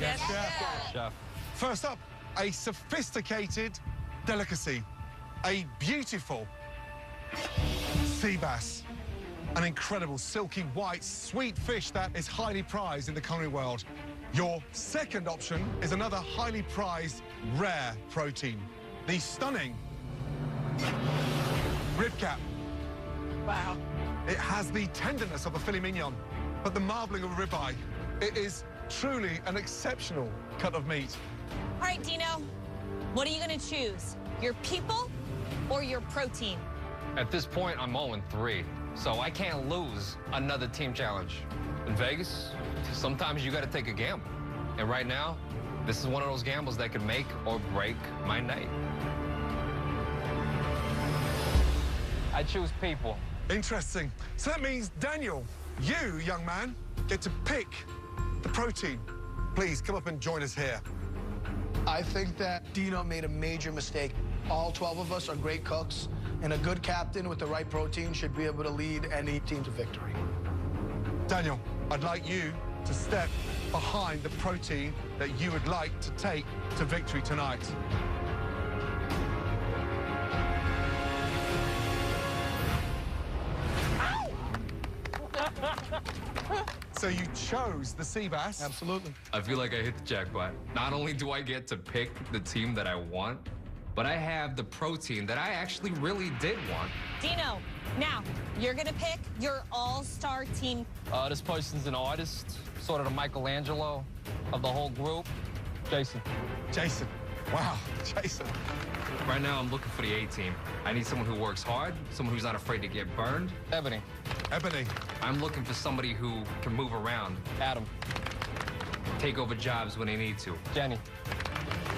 Yes, chef. Chef. First up, a sophisticated delicacy, a beautiful sea bass, an incredible silky white sweet fish that is highly prized in the culinary world. Your second option is another highly prized rare protein, the stunning rib cap. Wow. It has the tenderness of a filet mignon, but the marbling of a ribeye. It is truly an exceptional cut of meat. All right, Dino, what are you going to choose? Your people or your protein? At this point, I'm 0-3, so I can't lose another team challenge. In Vegas, sometimes you got to take a gamble. And right now, this is one of those gambles that could make or break my night. I choose people. Interesting. So that means, Daniel, you, young man, get to pick the protein. Please come up and join us here. I think that Dino made a major mistake. All 12 of us are great cooks, and a good captain with the right protein should be able to lead any team to victory. Daniel, I'd like you to step behind the protein that you would like to take to victory tonight. So you chose the sea bass. Absolutely. I feel like I hit the jackpot. Not only do I get to pick the team that I want, but I have the protein that I actually really did want. Dino, now, you're going to pick your all-star team. This person's an artist, sort of the Michelangelo of the whole group. Jason. Jason. Wow, Jason. Right now, I'm looking for the A-team. I need someone who works hard, someone who's not afraid to get burned. Ebony. Ebony. I'm looking for somebody who can move around. Adam. Take over jobs when they need to. Jenny.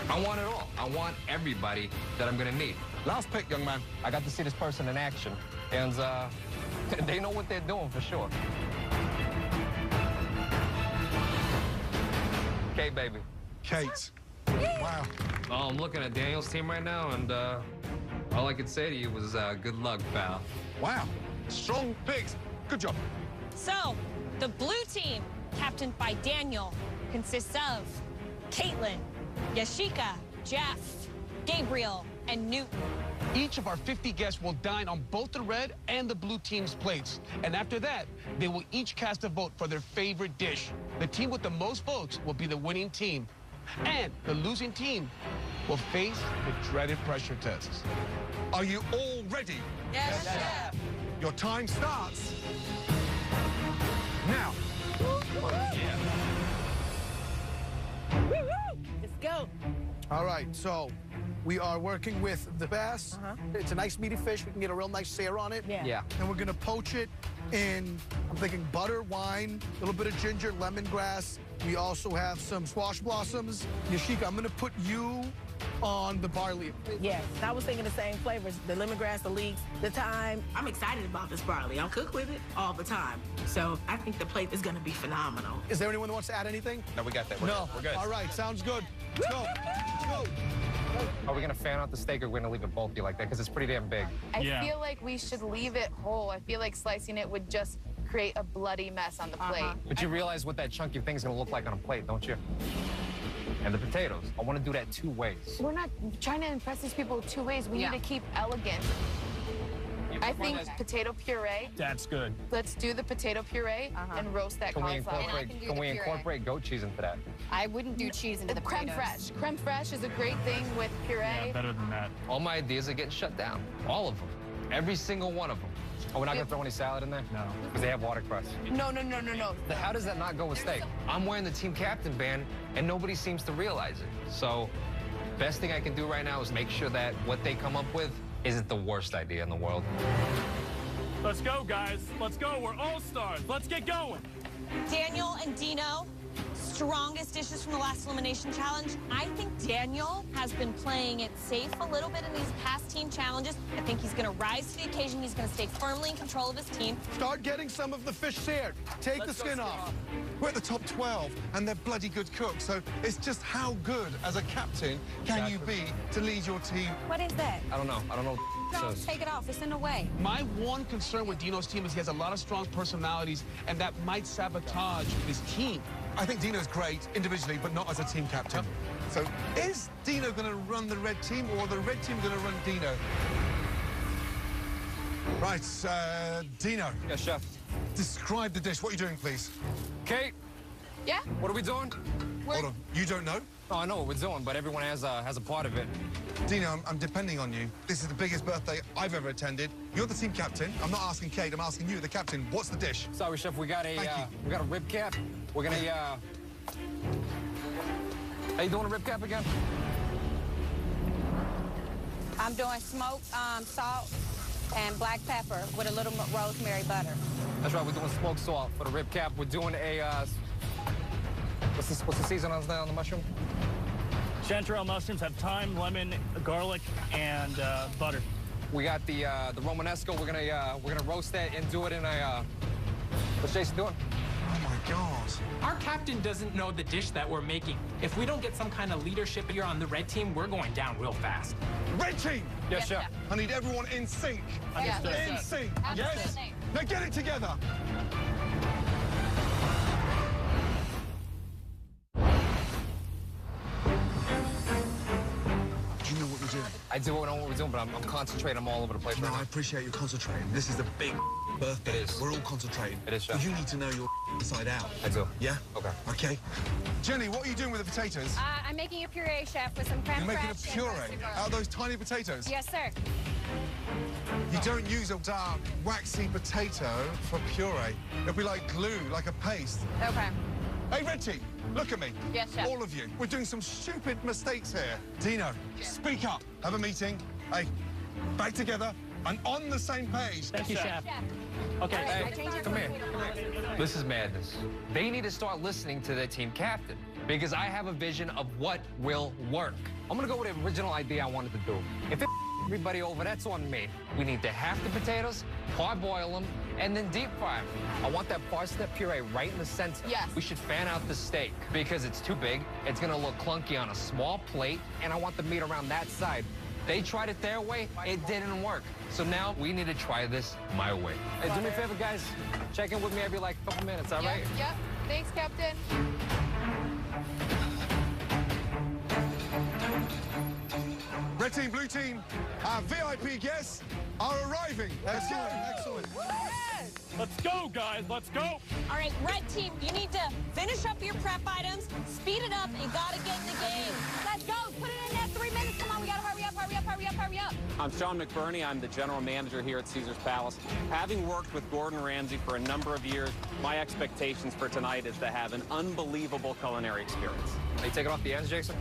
I want it all. I want everybody that I'm gonna need. Last pick, young man. I got to see this person in action, and they know what they're doing for sure. Kate, baby. Kate. Wow. Oh, I'm looking at Daniel's team right now, and all I could say to you was good luck, pal. Wow. Strong picks. Good job. So, the blue team, captained by Daniel, consists of Caitlin, Yashika, Jeff, Gabriel, and Newton. Each of our 50 guests will dine on both the red and the blue team's plates. And after that, they will each cast a vote for their favorite dish. The team with the most votes will be the winning team. And the losing team will face the dreaded pressure tests. Are you all ready? Yes, chef. Your time starts now. Let's go. All right, so we are working with the bass. It's a nice meaty fish. We can get a real nice sear on it. Yeah. Yeah. And we're gonna poach it in, I'm thinking butter, wine, a little bit of ginger, lemongrass. We also have some squash blossoms. Yashika, I'm gonna put you on the barley. Yes, I was thinking the same flavors, the lemongrass, the leeks, the thyme. I'm excited about this barley. I'll cook with it all the time. So I think the plate is going to be phenomenal. Is there anyone that wants to add anything? No, we got that. No. We're good. All right, sounds good. Let's go. Let's go. Are we gonna fan out the steak, or we're gonna leave it bulky like that? Because it's pretty damn big. I feel like we should leave it whole. I feel like slicing it would just create a bloody mess on the plate. But you realize what that chunky thing's gonna look like on a plate, don't you? And the potatoes. I want to do that 2 ways. We're not trying to impress these people 2 ways. We need to keep elegant. I think potato puree. That's good. Let's do the potato puree and roast that Can we cauliflower. incorporate goat cheese into that? I wouldn't do cheese into the Creme potatoes. fraiche. Creme fraiche is a great thing with puree. Better than that. All my ideas are getting shut down. All of them. Every single one of them. Oh, we're not gonna throw any salad in there? No. Because they have watercress. No. How does that not go with steak? I'm wearing the team captain band, and nobody seems to realize it. So, best thing I can do right now is make sure that what they come up with isn't the worst idea in the world. Let's go, guys. Let's go. We're all-stars. Let's get going. Daniel and Dino, strongest dishes from the last elimination challenge. I think Daniel has been playing it safe a little bit in these past team challenges. I think he's going to rise to the occasion. He's going to stay firmly in control of his team. Start getting some of the fish seared. Take the skin off. We're at the top 12, and they're bloody good cooks. So it's just how good as a captain can you be to lead your team? What is that? I don't know. No, take it off. It's in the way. My one concern with Dino's team is he has a lot of strong personalities, and that might sabotage his team. I think Dino's great individually, but not as a team captain. So is Dino going to run the red team, or the red team going to run Dino? Right, Dino. Yes, chef. Describe the dish. What are you doing, please? Kate, Yeah? what are we doing? Hold on. You don't know? Oh, I know what we're doing, but everyone has a part of it. Dino, I'm depending on you. This is the biggest birthday I've ever attended. You're the team captain. I'm not asking Kate. I'm asking you, the captain. What's the dish? Sorry, chef. We got a rib cap. We're gonna Are you doing a rib cap again? I'm doing smoked salt and black pepper with a little rosemary butter. That's right. We're doing smoked salt for the rib cap. We're doing a what's the season on the mushroom? Chanterelle mushrooms have thyme, lemon, garlic, and butter. We got the Romanesco. We're gonna roast that and do it in a. What's Jason doing? Oh, my God. Our captain doesn't know the dish that we're making. If we don't get some kind of leadership here on the red team, we're going down real fast. Red team! Yes, chef. I need everyone in sync. Understood. In sync. Yes? Absolutely. Now get it together. Do you know what you're doing? I do know what we're doing, but I'm concentrating. I'm all over the place No, right I now. appreciate you concentrating. This is a big birthday. It is. We're all concentrating. It is, chef. But you need to know your inside out. I do. Yeah? Okay. Okay. Jenny, what are you doing with the potatoes? I'm making a puree, chef, with some creme You're making a fraiche and puree roasted garlic. out of those tiny potatoes? Yes, sir. You don't use a dark, waxy potato for puree. It'll be like glue, like a paste. Okay. Hey, Red Team, look at me. Yes, chef. All of you. We're doing some stupid mistakes here. Dino, speak up. Have a meeting. Hey, back together and on the same page. Thank you, chef. Okay. Hey, come here. This is madness. They need to start listening to their team captain because I have a vision of what will work. I'm gonna go with the original idea I wanted to do. If it everybody over, that's on me. We need to half the potatoes, parboil them, and then deep fry them. I want that parsnip puree right in the center. Yes. We should fan out the steak because it's too big. It's gonna look clunky on a small plate, and I want the meat around that side. They tried it their way, it didn't work. So now we need to try this my way. Hey, do me a favor, guys. Check in with me every like couple minutes, all right? Yep. Thanks, Captain. Red Team, Blue Team, our VIP guests are arriving. Excellent, excellent. Let's go, guys. Let's go. All right, red team, you need to finish up your prep items, speed it up, you gotta get in the game. Let's go. Put it in there 3 minutes. Come on, we gotta hurry up, hurry up, hurry up, hurry up. I'm Sean McBurney. I'm the general manager here at Caesars Palace. Having worked with Gordon Ramsay for a number of years, my expectations for tonight is to have an unbelievable culinary experience. Are you taking off the ends, Jason?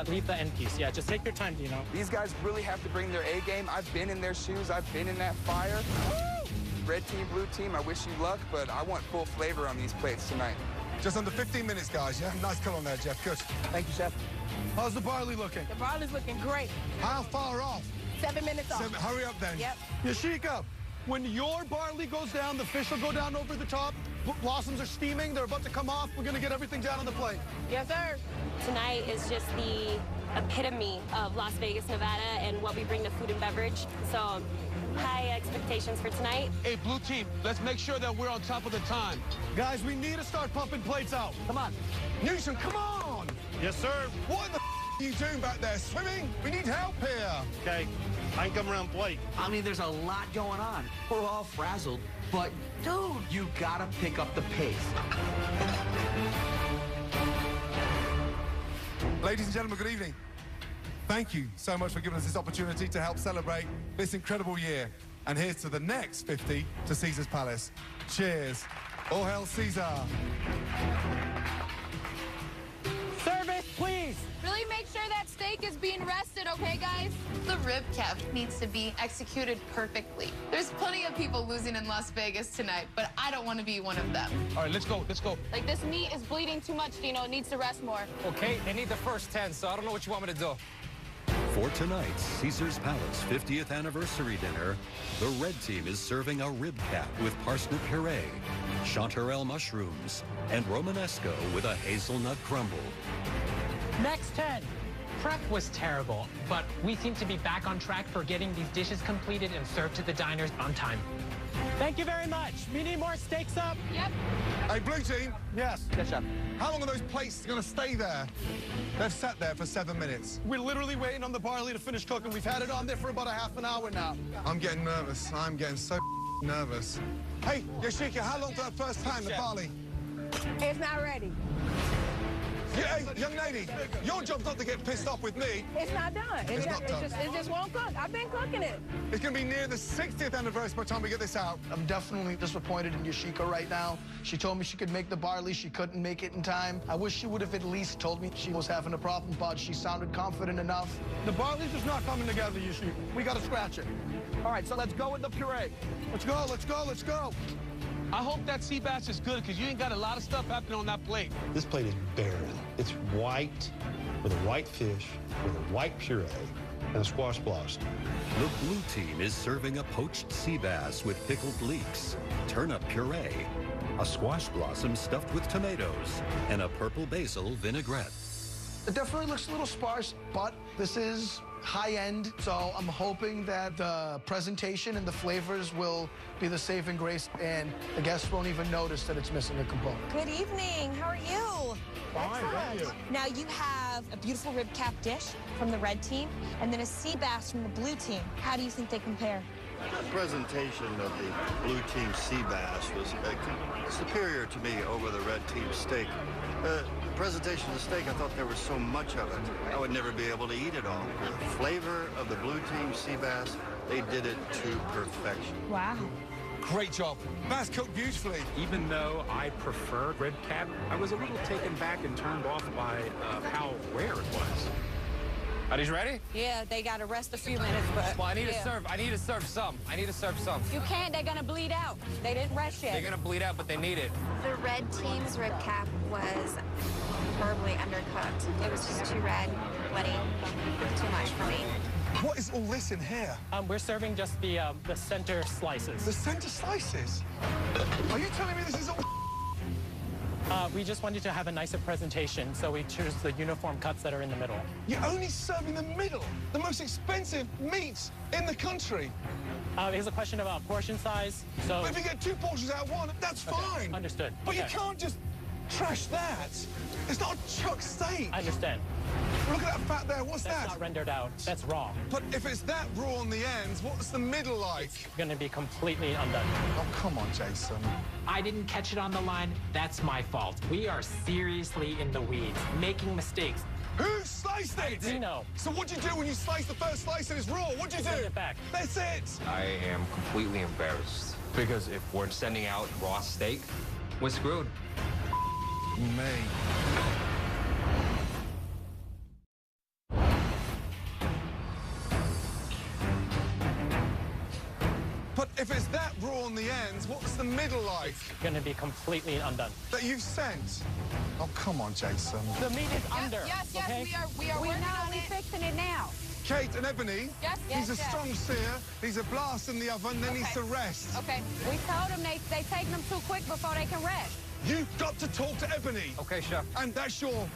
Leave the end piece. Yeah, just take your time, Dino. These guys really have to bring their A game. I've been in their shoes. I've been in that fire. Red team, blue team, I wish you luck, but I want full flavor on these plates tonight. Just under 15 minutes, guys, yeah? Nice cut on there, Jeff. Good. Thank you, chef. How's the barley looking? The barley's looking great. How far off? 7 minutes off. Hurry up, then. Yep. Yashika, when your barley goes down, the fish will go down over the top. Blossoms are steaming. They're about to come off. We're going to get everything down on the plate. Yes, sir. Tonight is just the epitome of Las Vegas, Nevada, and what we bring to food and beverage. So, high expectations for tonight. Hey, blue team, let's make sure that we're on top of the time. Guys, we need to start pumping plates out. Come on. Newsom, come on! Yes, sir. What the are you doing back there? Swimming? We need help here. Okay. I can come around plate. I mean, there's a lot going on. We're all frazzled, but dude, you gotta pick up the pace. Ladies and gentlemen, good evening. Thank you so much for giving us this opportunity to help celebrate this incredible year. And here's to the next 50 to Caesar's Palace. Cheers. All hail Caesar. Service, please. Really make sure that steak is being rested, okay, guys? The rib cap needs to be executed perfectly. There's plenty of people losing in Las Vegas tonight, but I don't want to be one of them. All right, let's go, let's go. Like, this meat is bleeding too much, Dino. It needs to rest more. Okay, they need the first 10, so I don't know what you want me to do. For tonight's Caesars Palace 50th anniversary dinner, the red team is serving a rib cap with parsnip puree, chanterelle mushrooms, and Romanesco with a hazelnut crumble. Next 10. prep was terrible, but we seem to be back on track for getting these dishes completed and served to the diners on time. Thank you very much. We need more steaks up. Yep. Hey, blue team. Yes. Yes, chef. How long are those plates going to stay there? They've sat there for 7 minutes. We're literally waiting on the barley to finish cooking. We've had it on there for about a half an hour now. I'm getting nervous. I'm getting so nervous. Hey, Yoshika, how long for that first time, the barley? It's not ready. Yeah, hey, young lady, your job's not to get pissed off with me. It's not done. It's not done. It just won't cook. I've been cooking it. It's going to be near the 60th anniversary by the time we get this out. I'm definitely disappointed in Yoshika right now. She told me she could make the barley. She couldn't make it in time. I wish she would have at least told me she was having a problem, but she sounded confident enough. The barley's just not coming together, Yoshika. We got to scratch it. All right, so let's go with the puree. Let's go, let's go, let's go. I hope that sea bass is good because you ain't got a lot of stuff happening on that plate. This plate is barren. It's white with a white fish, with a white puree, and a squash blossom. The blue team is serving a poached sea bass with pickled leeks, turnip puree, a squash blossom stuffed with tomatoes, and a purple basil vinaigrette. It definitely looks a little sparse, but this is high-end, so I'm hoping that the presentation and the flavors will be the saving grace, and the guests won't even notice that it's missing a component. Good evening. How are you? Fine, thank you. Now you have a beautiful rib cap dish from the red team and then a sea bass from the blue team. How do you think they compare? The presentation of the blue team sea bass was superior to me over the red team steak. The presentation of the steak, I thought there was so much of it, I would never be able to eat it all. The flavor of the blue team sea bass, they did it to perfection. Wow. Great job. Bass cooked beautifully. Even though I prefer rib cap, I was a little taken back and turned off by how rare it was. Are these ready? Yeah, they got to rest a few minutes, but... Well, I need to serve. I need to serve some. I need to serve some. You can't. They're going to bleed out. They didn't rest yet. They're going to bleed out, but they need it. The red team's rib cap was horribly undercooked. It was just too red, bloody, too much for me. What is all this in here? We're serving just the center slices. The center slices? Are you telling me this is all... We just wanted to have a nicer presentation, so we choose the uniform cuts that are in the middle. You're only serving the middle, the most expensive meat in the country. It's a question about portion size, so... But if you get 2 portions out of one, that's fine. Understood. But you can't just trash that. It's not a chuck steak. I understand. Look at that fat there. What's that? That's not rendered out. That's raw. But if it's that raw on the ends, what's the middle like? It's going to be completely undone. Oh, come on, Jason. I didn't catch it on the line. That's my fault. We are seriously in the weeds, making mistakes. Who sliced it? Dino. So what'd you do when you sliced the first slice and it's raw? What'd you do? Send it back. That's it. I am completely embarrassed because if we're sending out raw steak, we're screwed. Me. But if it's that raw on the ends, what's the middle like? It's going to be completely undone. That you've sent? Oh, come on, Jason. The meat is under. Yes, okay? we are working on it. Fixing it now. Kate and Ebony, Yes, he's a yes. strong sear, he's a blast in the oven, then needs to rest. Okay. We told them they taking them too quick before they can rest. You've got to talk to Ebony. Okay, chef. And that's your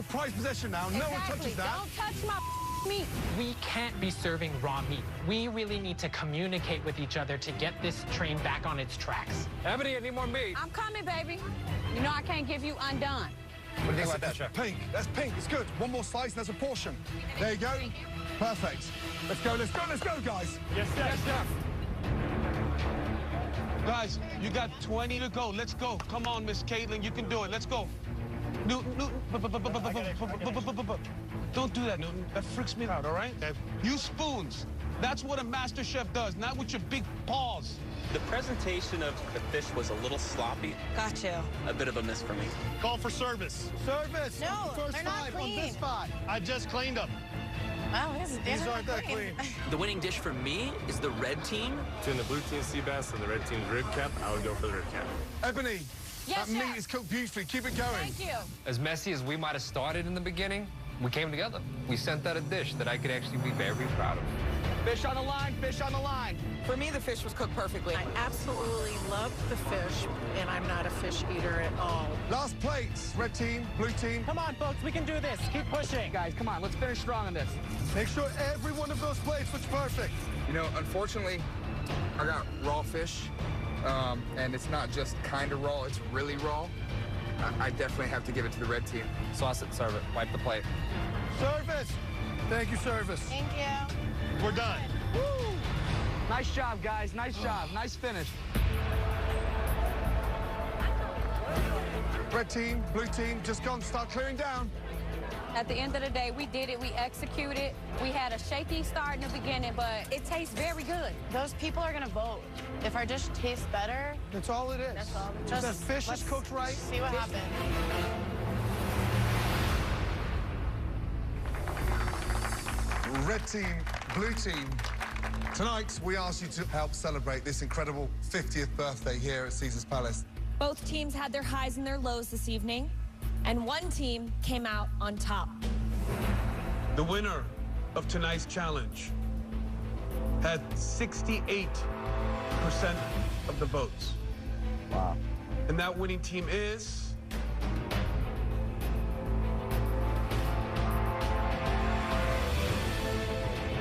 prized possession now. No one touches that. Don't touch my meat. We can't be serving raw meat. We really need to communicate with each other to get this train back on its tracks. Ebony, I need more meat. I'm coming, baby. You know I can't give you undone. What do you think about that, chef? Pink. That's pink. It's good. One more slice, and that's a portion. There you go. Perfect. Let's go, let's go, let's go, guys. Yes, chef. Guys, you got 20 to go. Let's go. Come on, Miss Caitlin. You can do it. Let's go. Newton. Don't do that, Newton. That freaks me out, all right? Use spoons. That's what a master chef does, not with your big paws. The presentation of the fish was a little sloppy. Gotcha. A bit of a miss for me. Call for service. Service. No, First they're not five on clean. this five. I just cleaned them. Wow, These aren't that clean. The winning dish for me is the red team. Between the blue team sea bass and the red team's rib cap, I would go for the rib cap. Ebony, Yes, that meat chef. is cooked beautifully. Keep it going. Thank you. As messy as we might have started in the beginning, we came together. We sent out a dish that I could actually be very proud of. Fish on the line, fish on the line. For me, the fish was cooked perfectly. I absolutely loved the fish, and I'm not a fish eater at all. Last plates, red team, blue team. Come on, folks, we can do this. Keep pushing. Guys, come on, let's finish strong on this. Make sure every one of those plates looks perfect. You know, unfortunately, I got raw fish, and it's not just kind of raw, it's really raw. I definitely have to give it to the red team. Sauce it, serve it, wipe the plate. Service. Thank you, service. Thank you. We're done. Woo! Nice job, guys. Nice job. Nice finish. Red team, blue team, just gone. Start clearing down. At the end of the day, we did it. We executed. We had a shaky start in the beginning, but it tastes very good. Those people are going to vote. If our dish tastes better... That's all it is. That's all. If the fish is cooked right. See what happens. Red team, blue team. Tonight, we ask you to help celebrate this incredible 50th birthday here at Caesars Palace. Both teams had their highs and their lows this evening, and one team came out on top. The winner of tonight's challenge had 68% of the votes. Wow. And that winning team is...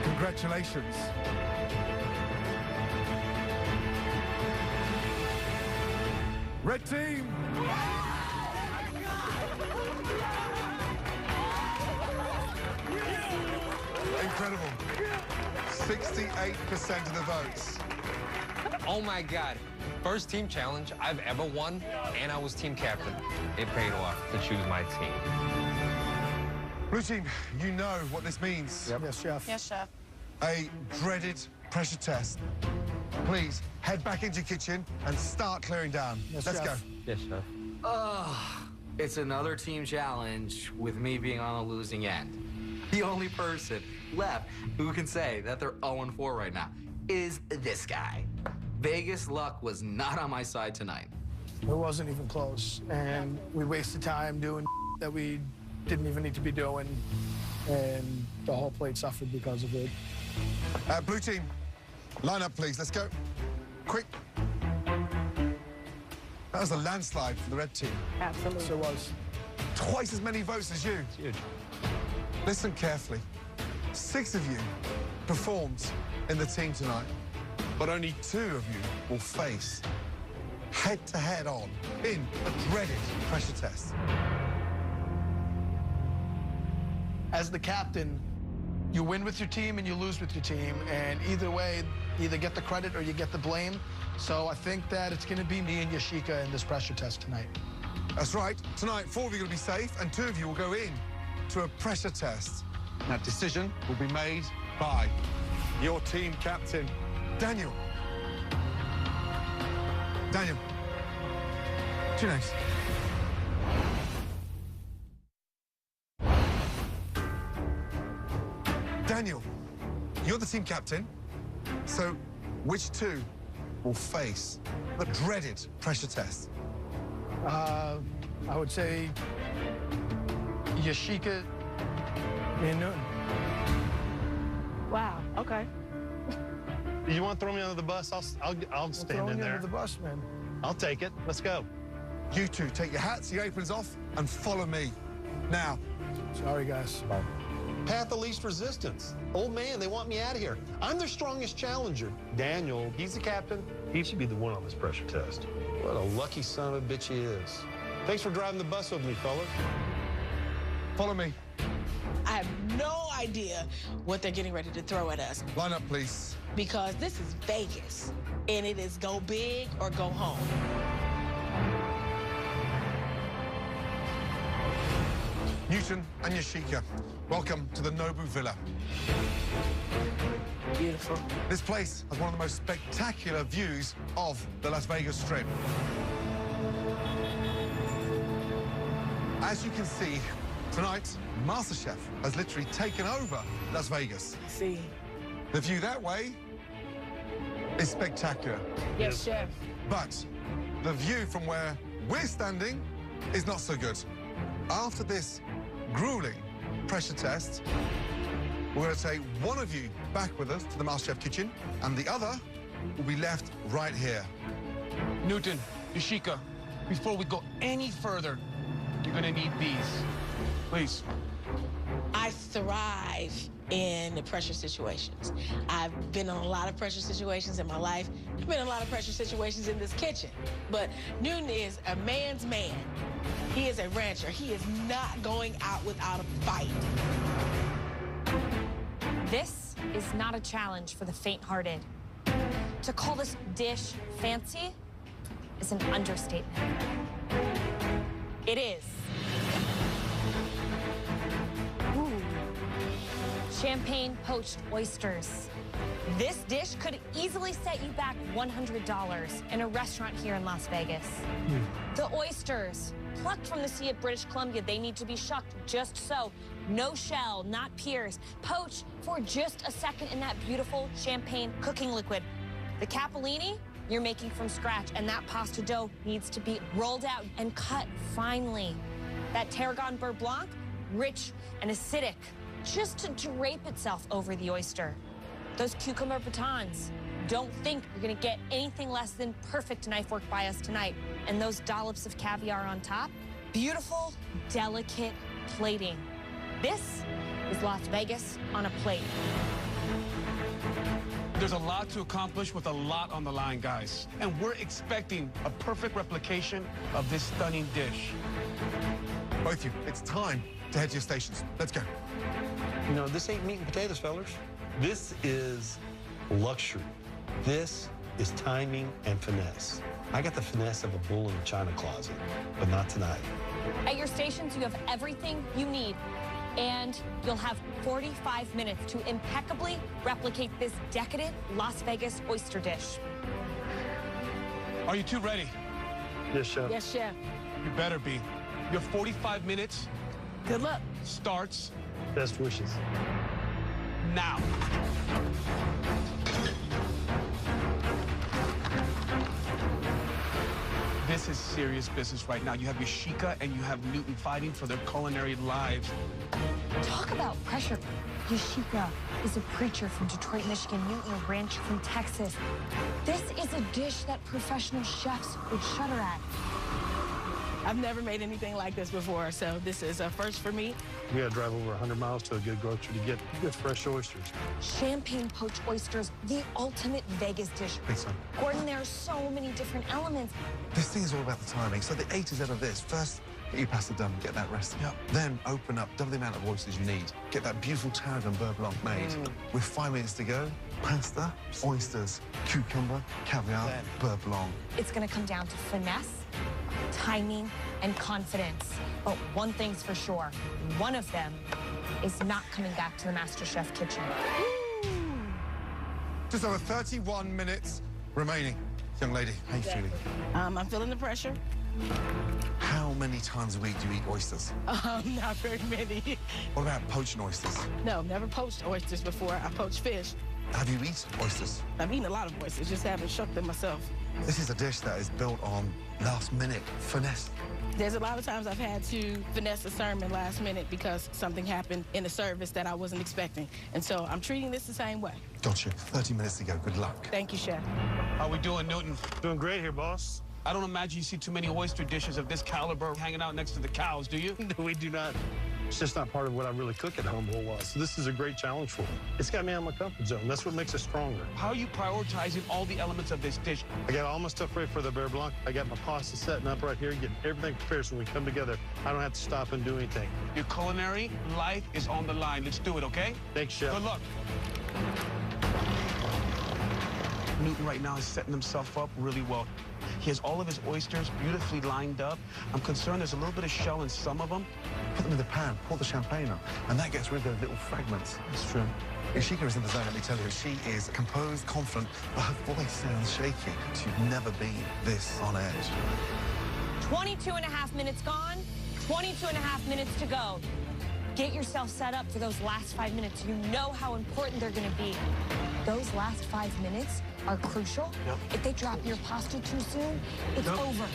Congratulations. Red team. Incredible. 68% of the votes. Oh my God. First team challenge I've ever won, and I was team captain. It paid off to choose my team. Blue team, you know what this means. Yep. Yes, chef. Yes, chef. A dreaded pressure test. Please head back into your kitchen and start clearing down. Yes, Let's chef. go. Yes, sir. It's another team challenge with me being on a losing end. The only person left who can say that they're 0-4 right now is this guy. Vegas luck was not on my side tonight. It wasn't even close, and we wasted time doing that we didn't even need to be doing, and the whole plate suffered because of it. Blue team, line up, please. Let's go. Quick. That was a landslide for the red team. Absolutely. So it was. Twice as many votes as you. It's huge. Listen carefully. 6 of you performed in the team tonight, but only 2 of you will face head-to-head on in a dreaded pressure test. As the captain, you win with your team and you lose with your team, and either way, you either get the credit or you get the blame. So I think that it's going to be me and Yashika in this pressure test tonight. That's right. Tonight, 4 of you are going to be safe, and 2 of you will go in to a pressure test. That decision will be made by your team captain, Daniel. Daniel, 2 names. Daniel, you're the team captain, so which 2 will face the dreaded pressure test? I would say Yashika and Newton. Wow, okay. You want to throw me under the bus? I'll stand in there. Under the bus, man. I'll take it. Let's go. You 2, take your hats, your aprons off, and follow me. Now. Sorry, guys. Bye. Path of least resistance. Old man, they want me out of here. I'm their strongest challenger. Daniel, he's the captain. He should be the one on this pressure test. What a lucky son of a bitch he is. Thanks for driving the bus with me, fellas. Follow me. I have no idea what they're getting ready to throw at us. Line up, please. Because this is Vegas, and it is go big or go home. Newton and Yashika, welcome to the Nobu Villa. Beautiful. This place has one of the most spectacular views of the Las Vegas Strip. As you can see, tonight, MasterChef has literally taken over Las Vegas. See. The view that way is spectacular. Yes, chef. But the view from where we're standing is not so good. After this grueling pressure test, We're going to take one of you back with us to the MasterChef kitchen, and the other will be left right here. Newton, Yoshika, before we go any further, you're going to need these. Please. I thrive in the pressure situations. I've been in a lot of pressure situations in my life. I've been in a lot of pressure situations in this kitchen. But Newton is a man's man. He is a rancher. He is not going out without a fight. This is not a challenge for the faint-hearted. To call this dish fancy is an understatement. It is. Ooh. Champagne poached oysters. This dish could easily set you back $100 in a restaurant here in Las Vegas. The oysters, plucked from the sea of British Columbia, they need to be shucked just so. No shell, not piers. Poached for just a second in that beautiful champagne cooking liquid. The capellini, you're making from scratch, and that pasta dough needs to be rolled out and cut finely. That tarragon beurre blanc, rich and acidic, just to drape itself over the oyster. Those cucumber batons, don't think you're gonna get anything less than perfect knife work by us tonight. And those dollops of caviar on top, beautiful, delicate plating. This is Las Vegas on a plate. There's a lot to accomplish with a lot on the line, guys. And we're expecting a perfect replication of this stunning dish. Both of you, it's time to head to your stations. Let's go. You know, this ain't meat and potatoes, fellas. This is luxury. This is timing and finesse. I got the finesse of a bull in a china closet, but not tonight. At your stations, you have everything you need. And you'll have 45 minutes to impeccably replicate this decadent Las Vegas oyster dish. Are you two ready? Yes, Chef. Yes, Chef. You better be. Your 45 minutes. Good luck. Starts. Best wishes. Now. This is serious business right now. You have Yoshika and you have Newton fighting for their culinary lives. Talk about pressure. Yoshika is a preacher from Detroit, Michigan. Newton, a rancher from Texas. This is a dish that professional chefs would shudder at. I've never made anything like this before, so this is a first for me. We gotta drive over 100 miles to a good grocery to get good fresh oysters. Champagne poached oysters, the ultimate Vegas dish. Big time. Gordon, there are so many different elements. This thing is all about the timing. So the A to Z of this, first, get your pasta done, get that resting. Yep. Then open up, double the amount of oysters you need. Get that beautiful tarragon beurre blanc made. With 5 minutes to go, pasta, oysters, cucumber, caviar, beurre blanc. It's gonna come down to finesse, timing, and confidence. But one thing's for sure, one of them is not coming back to the MasterChef kitchen. Just over 31 minutes remaining. Young lady, how you feeling? I'm feeling the pressure. How many times a week do you eat oysters? Not very many. What about poaching oysters? No, never poached oysters before. I poached fish. Have you eaten oysters? I've eaten a lot of oysters, just haven't shucked them myself. This is a dish that is built on last-minute finesse. There's a lot of times I've had to finesse a sermon last minute because something happened in the service that I wasn't expecting. And so I'm treating this the same way. Gotcha. 30 minutes to go. Good luck. Thank you, Chef. How we doing, Newton? Doing great here, boss. I don't imagine you see too many oyster dishes of this caliber hanging out next to the cows, do you? No, we do not. It's just not part of what I really cook at home a whole lot. So this is a great challenge for me. It's got me out of my comfort zone. That's what makes us stronger. How are you prioritizing all the elements of this dish? I got all my stuff ready for the beurre blanc. I got my pasta setting up right here, getting everything prepared so when we come together, I don't have to stop and do anything. Your culinary life is on the line. Let's do it, okay? Thanks, Chef. Good luck. Newton right now is setting himself up really well. He has all of his oysters beautifully lined up. I'm concerned there's a little bit of shell in some of them. Put them in the pan, pour the champagne on, and that gets rid of the little fragments. That's true. Yoshika is in the zone, let me tell you. She is composed, confident, but her voice sounds shaky. She's never been this on edge. 22.5 minutes gone, 22.5 minutes to go. Get yourself set up for those last 5 minutes. You know how important they're gonna be. Those last 5 minutes are crucial. If they drop your pasta too soon, it's over.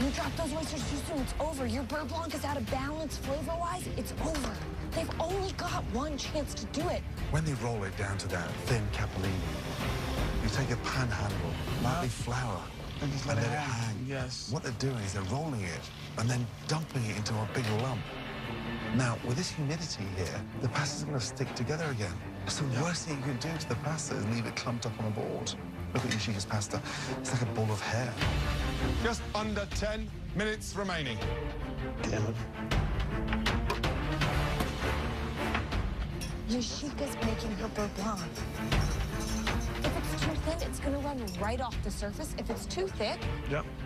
You drop those oysters too soon, it's over. Your beurre blanc is out of balance flavor-wise, it's over. They've only got one chance to do it. When they roll it down to that thin capellini, you take a panhandle, lightly flour, and just let it hang. Yes. What they're doing is they're rolling it and then dumping it into a big lump. Now, with this humidity here, the pasta's going to stick together again. It's the worst thing you can do to the pasta is leave it clumped up on a board. Look at Yoshika's pasta. It's like a ball of hair. Just under 10 minutes remaining. Damn it. Yoshika's making her beurre blanc. If it's too thin, it's going to run right off the surface. If it's too thick,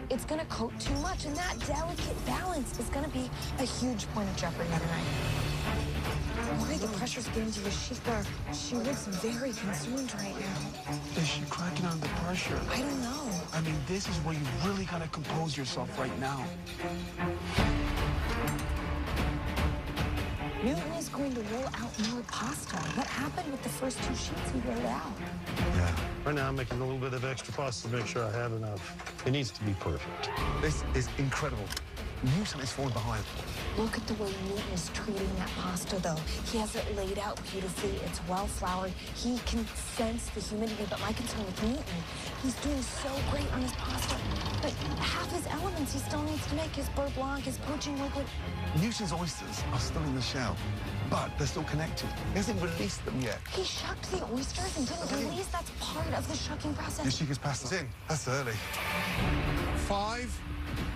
it's going to coat too much. And that delicate balance is going to be a huge point of jeopardy tonight. Why the pressure's getting to Yoshika? She looks very consumed right now. Is she cracking under pressure? I don't know. I mean, this is where you really gotta compose yourself right now. Newton is going to roll out more pasta. What happened with the first two sheets he rolled out? Yeah. Right now, I'm making a little bit of extra pasta to make sure I have enough. It needs to be perfect. This is incredible. Newton is falling behind. Look at the way Newton is treating that pasta, though. He has it laid out beautifully. It's well floured. He can sense the humidity, but my concern with Newton, he's doing so great on his pasta, but half his elements he still needs to make, his beurre blanc, his poaching liquid. Newton's oysters are still in the shell, but they're still connected. He hasn't released them yet. He shucked the oysters and didn't release. That's part of the shucking process. Yoshika's pasta's in. That's early. 5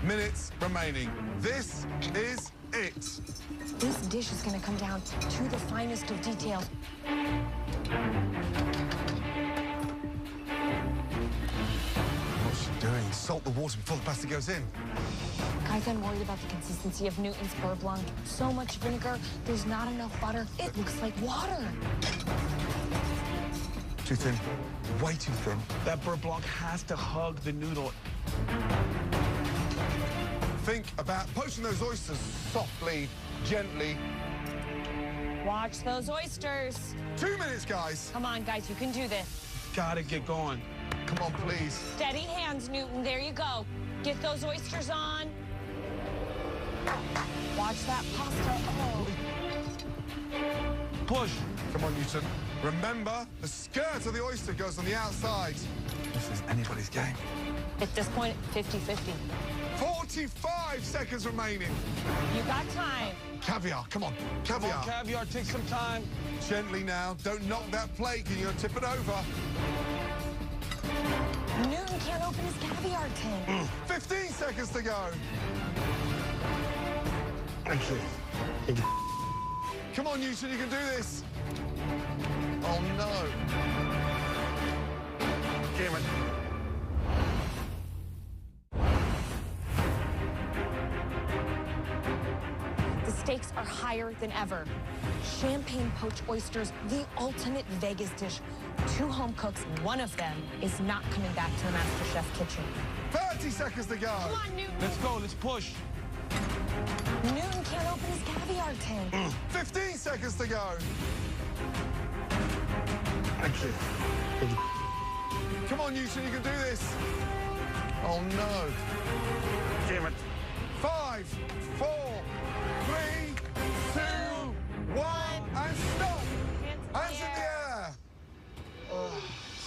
minutes remaining. This is it. This dish is going to come down to the finest of details. What's she doing? Salt the water before the pasta goes in. Guys, I'm worried about the consistency of Newton's beurre blanc. So much vinegar, there's not enough butter. It looks like water. Too thin. Way too thin. That beurre blanc has to hug the noodle. Think about poaching those oysters softly, gently. Watch those oysters. 2 minutes, guys. Come on, guys, you can do this. Gotta get going. Come on, please. Steady hands, Newton. There you go. Get those oysters on. Watch that pasta. Oh. Push. Come on, Newton. Remember, the skirt of the oyster goes on the outside. This is anybody's game. At this point, 50-50. 45 seconds remaining. You got time. Caviar, come on. Caviar. Come on, caviar, take some time. Gently now. Don't knock that plate. You're going to tip it over. Newton can't open his caviar tin. 15 seconds to go. Thank you. Come on, Newton, you can do this. Oh, no. Damn it. The stakes are higher than ever. Champagne poached oysters, the ultimate Vegas dish. 2 home cooks, one of them is not coming back to the MasterChef kitchen. 30 seconds to go. Come on, Newton. Let's go, let's push. Newton can't open his caviar tin. 15 seconds to go. Thank you. Come on, Newton, you can do this. Oh, no. Damn it. 5, 4, 3, 2, 1, and stop. Hands in the air.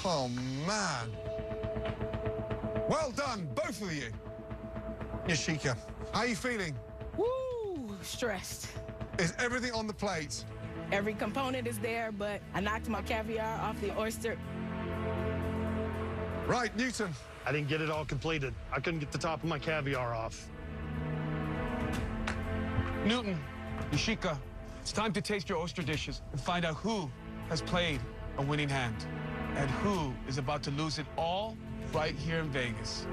Oh, man. Well done, both of you. Yoshika, how are you feeling? Woo! Stressed. Is everything on the plate? Every component is there, but I knocked my caviar off the oyster. Right, Newton. I didn't get it all completed. I couldn't get the top of my caviar off. Newton, Yoshika, it's time to taste your oyster dishes and find out who has played a winning hand and who is about to lose it all right here in Vegas.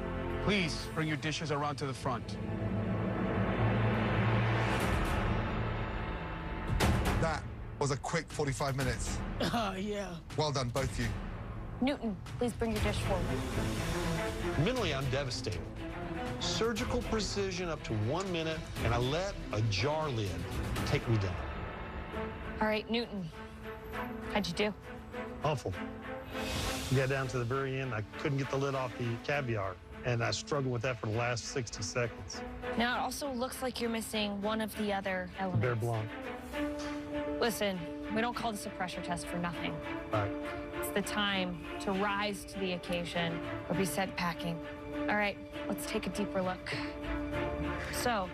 Please bring your dishes around to the front. That was a quick 45 minutes. Oh, yeah. Well done, both of you. Newton, please bring your dish forward. Mentally, I'm devastated. Surgical precision up to 1 minute, and I let a jar lid take me down. All right, Newton, how'd you do? Awful. Got down to the very end, I couldn't get the lid off the caviar, and I struggled with that for the last 60 seconds. Now, it also looks like you're missing one of the other elements. Beurre blanc. Listen, we don't call this a pressure test for nothing. Right. It's the time to rise to the occasion or be set packing. All right, let's take a deeper look. So,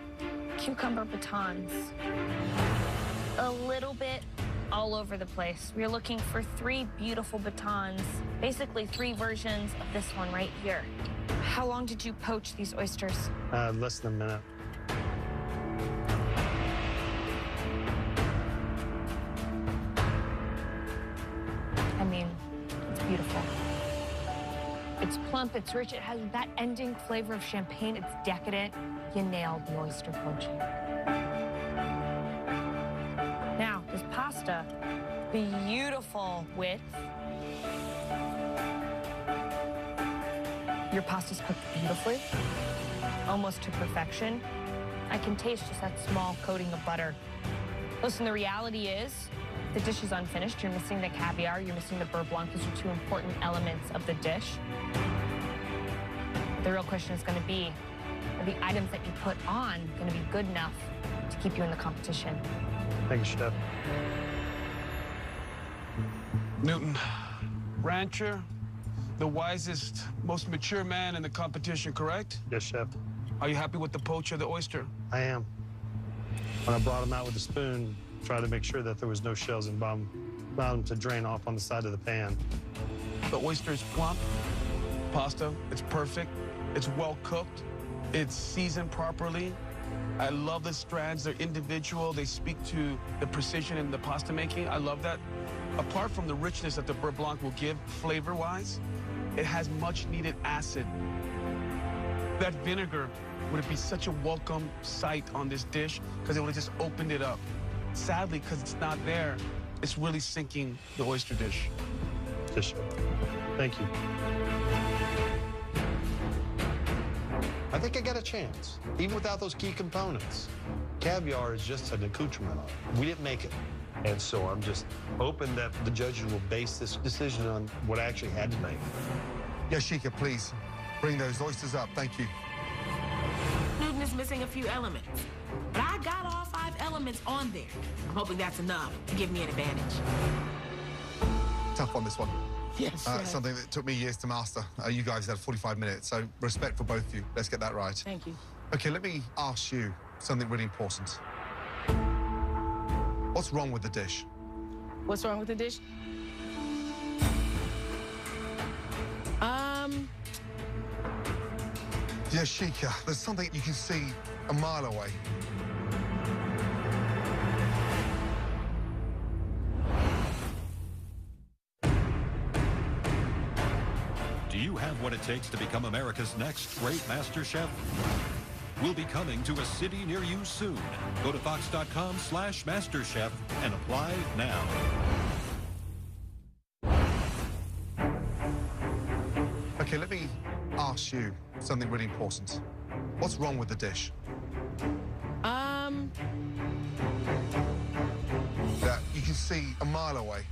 cucumber batons. A little bit all over the place. We're looking for 3 beautiful batons, basically 3 versions of this one right here. How long did you poach these oysters? Less than a minute. I mean, it's beautiful. It's plump, it's rich, it has that ending flavor of champagne, it's decadent. You nailed the oyster poaching. Now, this pasta, beautiful width. Your pasta's cooked beautifully, almost to perfection. I can taste just that small coating of butter. Listen, the reality is, the dish is unfinished. You're missing the caviar, you're missing the beurre blanc. Those are 2 important elements of the dish. The real question is going to be, are the items that you put on going to be good enough to keep you in the competition? Thank you, Chef. Newton, rancher, the wisest, most mature man in the competition, correct? Yes, Chef. Are you happy with the poach of the oyster? I am. When I brought him out with a spoon, tried to make sure that there was no shells in the bottom, allowed them to drain off on the side of the pan. The oyster is plump. Pasta, it's perfect. It's well cooked. It's seasoned properly. I love the strands. They're individual. They speak to the precision in the pasta making. I love that. Apart from the richness that the beurre blanc will give flavor-wise, it has much-needed acid. That vinegar would be such a welcome sight on this dish because it would have just opened it up. Sadly, because it's not there, it's really sinking the oyster dish. Yes, Chef. Thank you. I think I got a chance, even without those key components. Caviar is just an accoutrement. We didn't make it. And so I'm just hoping that the judges will base this decision on what I actually had to make. Yoshika, please, bring those oysters up. Thank you. Newton is missing a few elements, but I got all 5 elements on there. I'm hoping that's enough to give me an advantage. Tough on this one. Yes, something that took me years to master. You guys had 45 minutes, so respect for both of you. Let's get that right. Thank you. Okay, let me ask you something really important. What's wrong with the dish? What's wrong with the dish? Yoshika, there's something you can see a mile away. Do you have what it takes to become America's next great master chef? We'll be coming to a city near you soon. Go to fox.com/masterchef and apply now. Okay, let me ask you something really important. What's wrong with the dish? That you can see a mile away.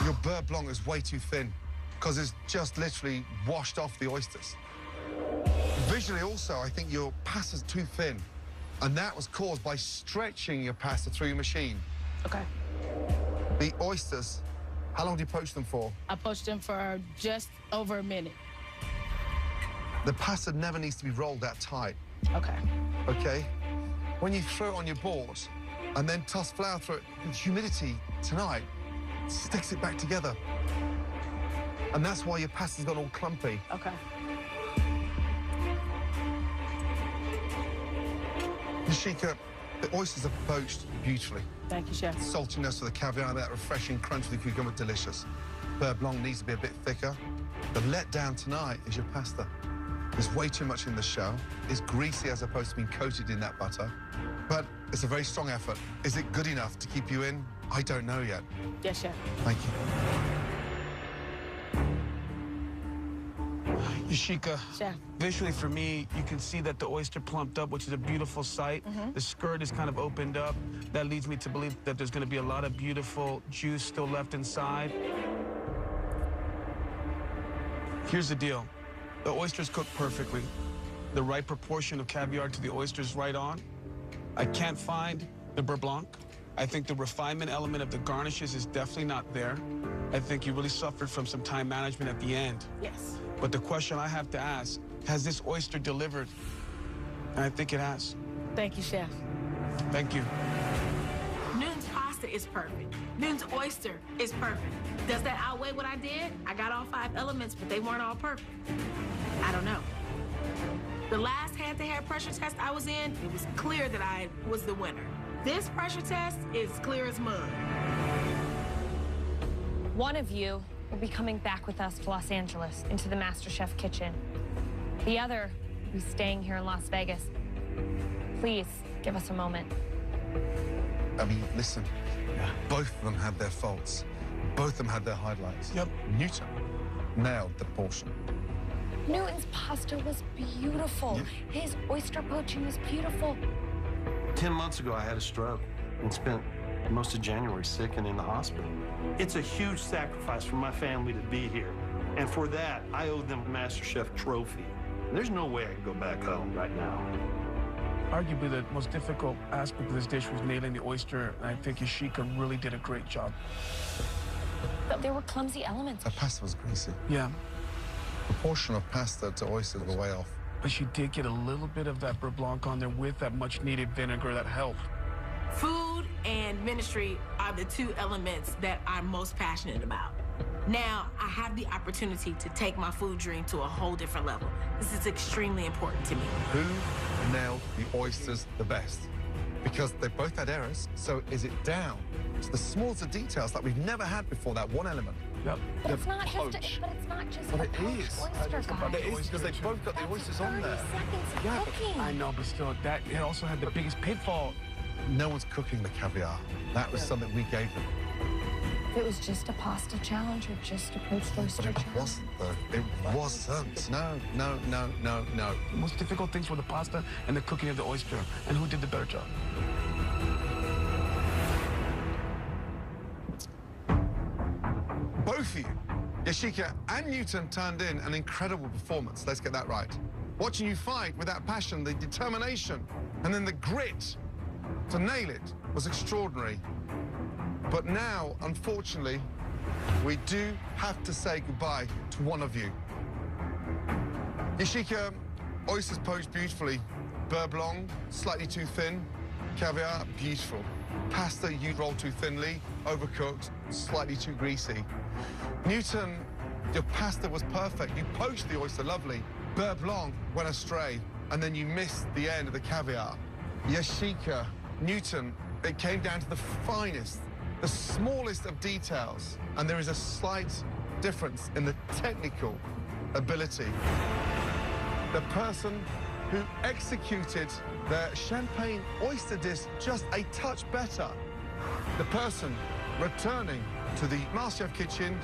Your beurre blanc is way too thin because it's just literally washed off the oysters. Visually also, I think your pasta's too thin, and that was caused by stretching your pasta through your machine. Okay. The oysters, how long do you poach them for? I poached them for just over a minute. The pasta never needs to be rolled that tight. Okay. Okay? When you throw it on your board and then toss flour through it, the humidity tonight sticks it back together. And that's why your pasta's gone all clumpy. Okay. Yoshika, the oysters are poached beautifully. Thank you, Chef. Saltiness of the caviar, that refreshing crunch of the cucumber, delicious. Beurre blanc needs to be a bit thicker. The letdown tonight is your pasta. There's way too much in the shell. It's greasy as opposed to being coated in that butter. But it's a very strong effort. Is it good enough to keep you in? I don't know yet. Yes, Chef. Thank you. Yashika, Chef. Visually for me, you can see that the oyster plumped up, which is a beautiful sight. The skirt is kind of opened up. That leads me to believe that there's going to be a lot of beautiful juice still left inside. Here's the deal. The oysters cooked perfectly. The right proportion of caviar to the oysters right on. I can't find the beurre blanc. I think the refinement element of the garnishes is definitely not there. I think you really suffered from some time management at the end. Yes. But the question I have to ask, has this oyster delivered? And I think it has. Thank you, Chef. Thank you. Newton's pasta is perfect. Newton's oyster is perfect. Does that outweigh what I did? I got all 5 elements, but they weren't all perfect. I don't know. The last head-to-head pressure test I was in, it was clear that I was the winner. This pressure test is clear as mud. One of you will be coming back with us to Los Angeles, into the MasterChef kitchen. The other will be staying here in Las Vegas. Please, give us a moment. I mean, listen, both of them had their faults. Both of them had their highlights. Yep. Newton nailed the portion. Newton's pasta was beautiful. His oyster poaching was beautiful. 10 months ago, I had a stroke and spent most of January sick and in the hospital. It's a huge sacrifice for my family to be here. And for that, I owe them a MasterChef trophy. There's no way I can go back home right now. Arguably, the most difficult aspect of this dish was nailing the oyster, and I think Yashika really did a great job. But there were clumsy elements. The pasta was greasy. Yeah. Proportion of pasta to oysters were way off. But she did get a little bit of that beurre blanc on there with that much-needed vinegar that helped. Food and ministry are the 2 elements that I'm most passionate about. Now, I have the opportunity to take my food dream to a whole different level. This is extremely important to me. Who nailed the oysters the best? Because they both had errors, so is it down to the smallest of details that we've never had before, that one element? Yep. But it's not just But a it poached is. oyster, But guys. it is because they both got the oysters on there. 30 seconds of cooking. I know, but still, that it also had the biggest pitfall. No one's cooking the caviar. That was something we gave them. If it was just a pasta challenge or just a poached oyster But it challenge. wasn't, though. It wasn't. No. The most difficult things were the pasta and the cooking of the oyster. And who did the better job? Both of you, Yashika and Newton, turned in an incredible performance. Let's get that right. Watching you fight with that passion, the determination, and then the grit to nail it was extraordinary. But now, unfortunately, we do have to say goodbye to one of you. Yashika, oysters poached beautifully. Beurre blanc, slightly too thin. Caviar, beautiful. Pasta, you rolled too thinly. Overcooked, slightly too greasy. Newton, your pasta was perfect. You poached the oyster lovely. Beurre blanc went astray, and then you missed the end of the caviar. Yashika, Newton, it came down to the finest, the smallest of details, and there is a slight difference in the technical ability. The person who executed the champagne oyster dish just a touch better, the person returning to the MasterChef kitchen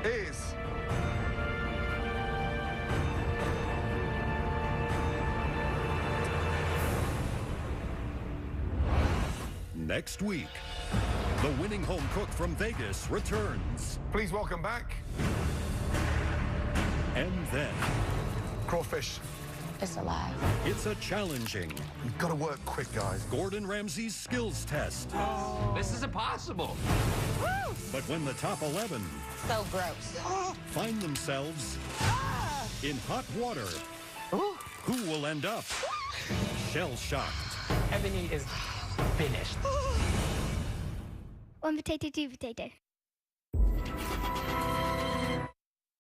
is Next week, the winning home cook from Vegas returns. Please welcome back. And then, crawfish. It's alive. it's a challenging You've got to work quick, guys. Gordon Ramsay's skills test. This is impossible. But when the top 11 So gross. find themselves in hot water, who will end up shell-shocked? Ebony is finished. One potato, two potato.